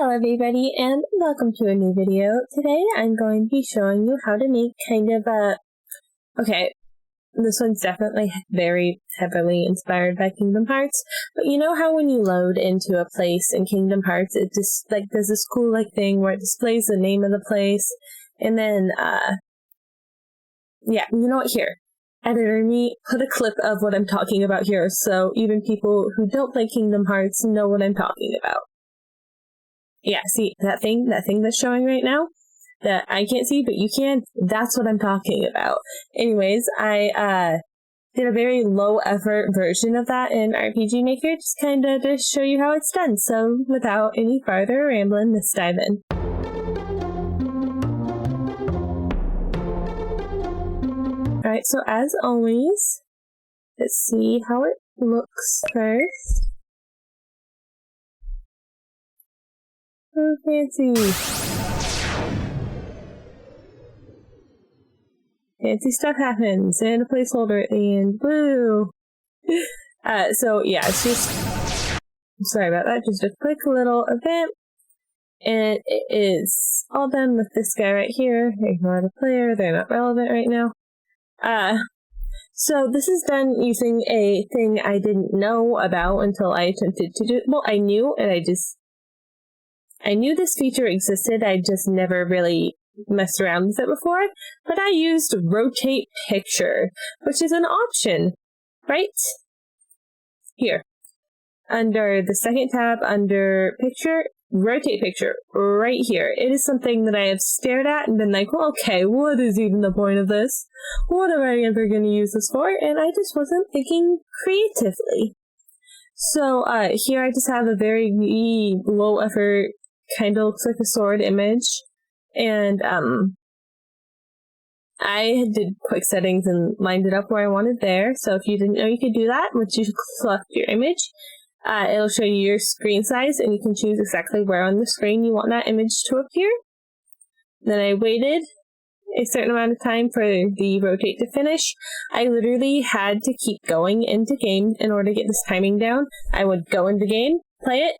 Hello everybody and welcome to a new video. Today I'm going to be showing you how to make kind of a... Okay, this one's definitely very heavily inspired by Kingdom Hearts, but you know how when you load into a place in Kingdom Hearts, it just does this cool thing where it displays the name of the place, and then yeah, you know what, here. Editor me, put a clip of what I'm talking about here so even people who don't play Kingdom Hearts know what I'm talking about. Yeah, see, that thing that's showing right now, that I can't see, but you can, that's what I'm talking about. Anyways, I did a very low-effort version of that in RPG Maker, just kind of to show you how it's done. So, without any farther rambling, let's dive in. Alright, so as always, let's see how it looks first. Oh, fancy. Fancy stuff happens, and a placeholder at the end. Woo! So yeah, it's just... Sorry about that, just a quick little event. And it is all done with this guy right here. Ignore the player, they're not relevant right now. So this is done using a thing I didn't know about until I attempted to do... Well, I knew, and I knew this feature existed, I just never really messed around with it before, but I used Rotate Picture, which is an option, right here. Under the second tab, under Picture, Rotate Picture, right here. It is something that I have stared at and been like, well, okay, what is even the point of this? What am I ever going to use this for? And I just wasn't thinking creatively. So here I just have a very low effort, kind of looks like a sword image, and I did quick settings and lined it up where I wanted there. So if you didn't know you could do that, once you select your image, it'll show you your screen size, and you can choose exactly where on the screen you want that image to appear. Then I waited a certain amount of time for the rotate to finish. I literally had to keep going into game in order to get this timing down. I would go into game, play it,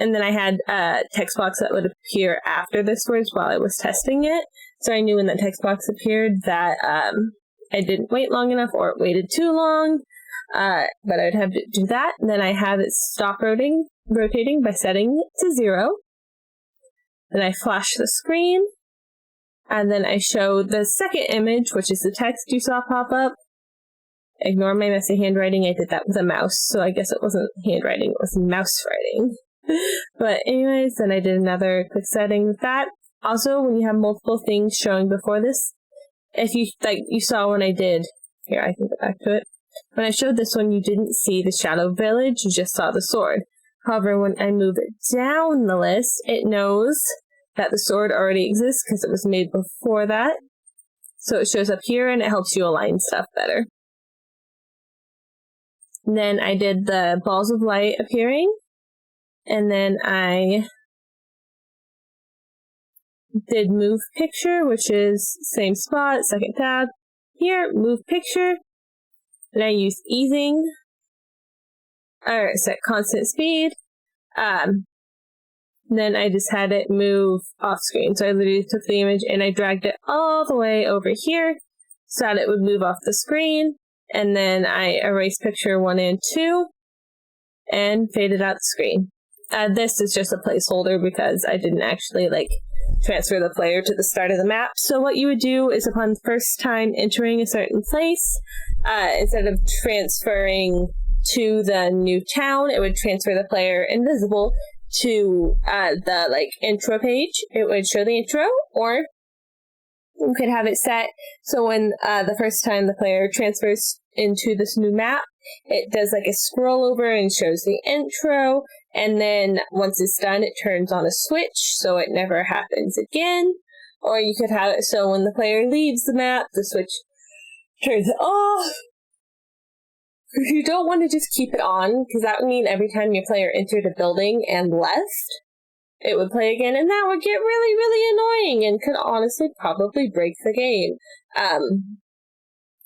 and then I had a text box that would appear after this words while I was testing it. So I knew when that text box appeared that I didn't wait long enough or it waited too long. But I would have to do that. And then I have it stop rotating by setting it to 0. Then I flash the screen. And then I show the second image, which is the text you saw pop up. Ignore my messy handwriting. I did that with a mouse. So I guess it wasn't handwriting, it was mouse writing. But anyways, then I did another quick setting with that. Also, when you have multiple things showing before this, if you you saw when I did, here I can go back to it. When I showed this one, you didn't see the Shadow Village, you just saw the sword. However, when I move it down the list, it knows that the sword already exists because it was made before that. So it shows up here and it helps you align stuff better. And then I did the balls of light appearing. And then I did move picture, which is same spot, second tab. Here, move picture. And I used easing. Alright, set constant speed. Then I just had it move off screen. So I literally took the image and I dragged it all the way over here so that it would move off the screen. And then I erased picture 1 and 2 and faded out the screen. This is just a placeholder because I didn't actually transfer the player to the start of the map. So what you would do is upon the first time entering a certain place, instead of transferring to the new town, it would transfer the player invisible to the intro page. It would show the intro, or you could have it set so when the first time the player transfers into this new map, it does a scroll over and shows the intro, and then once it's done, it turns on a switch so it never happens again. Or you could have it so when the player leaves the map, the switch turns off. If you don't want to just keep it on, because that would mean every time your player entered a building and left, it would play again, and that would get really, really annoying and could honestly probably break the game.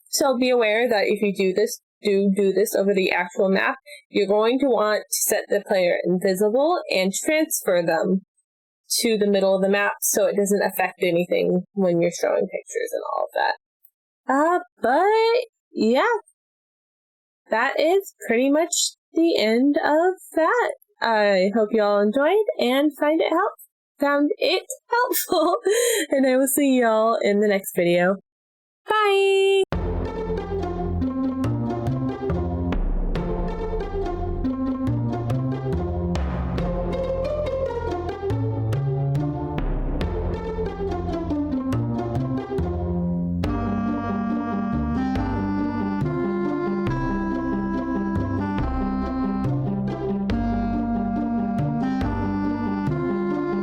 So be aware that if you do this, do this over the actual map, you're going to want to set the player invisible and transfer them to the middle of the map so it doesn't affect anything when you're showing pictures and all of that. But yeah, that is pretty much the end of that. I hope you all enjoyed and found it helpful, and I will see y'all in the next video. Bye!